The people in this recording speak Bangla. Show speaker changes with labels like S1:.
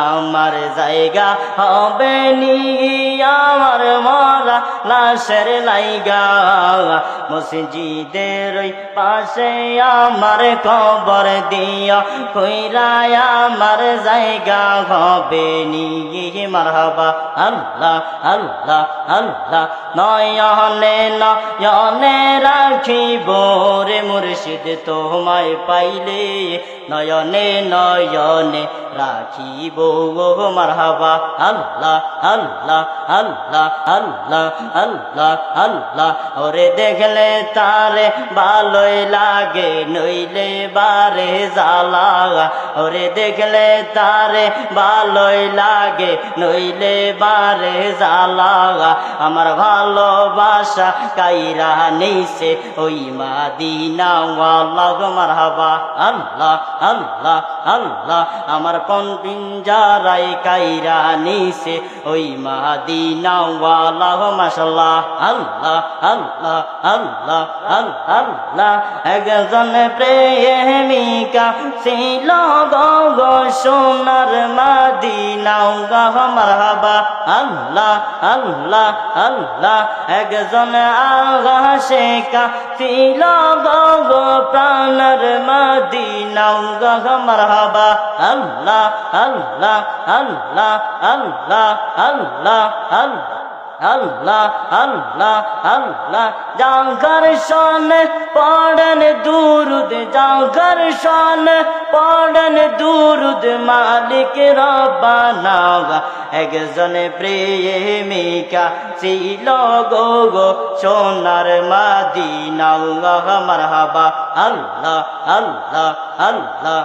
S1: আমার জায়গা হবে নি আমার মরা লাশের লাইগা মসজিদের ওই পাশে আমার কবর দিয়া কইরায় আমার জায়গা হবে নি মারহাবা আল্লাহ আল্লাহ আল্লাহ নয়নে নয়নে রাখিব রে মুর্শিদ তোমায় পাইলে নয়নে নয়নে রাখিব মারহাবা আল্লাহ আল্লাহ আল্লাহ আল্লাহ আল্লাহ আল্লাহ ওরে দেখলে তারে ভালোই লাগে নইলে বারে জ্বালা ওরে দেখলে তারে ভালোই লাগে নইলে বারে জ্বালা আমার ভালোবাসা কাইরা নিছে ওই মাদিনা ওয়াল্লাহ মারহাবা আল্লাহ আল্লাহ আল্লাহ আমার কোন পিঞ্জারাই কাইরা নিছে ওই মাদিনা ওয়াল্লাহ মাশাআল্লাহ আল্লাহ আল্লাহ আল্লাহ আল্লাহ একজন প্রেমিকা ছিল গো সোনার মাদিনা মারহাবা আল্লাহ আল্লাহ আল্লাহ একজন আশিকা ছিল গো প্রাণের মদিনা মারহাবা আল্লাহ আল্লাহ আল্লাহ আল্লাহ আল্লাহ আল্লাহ আল্লাহ আল্লাহ আল্লাহ জাগর শোনে পড়ন দুরুদ জাগর শোনে পড়ন দুরুদ মালিক রব্বানা একজন প্রেমিকা ছিল গো সোনার মদিনা মারহাবা আল্লাহ আল্লাহ আল্লাহ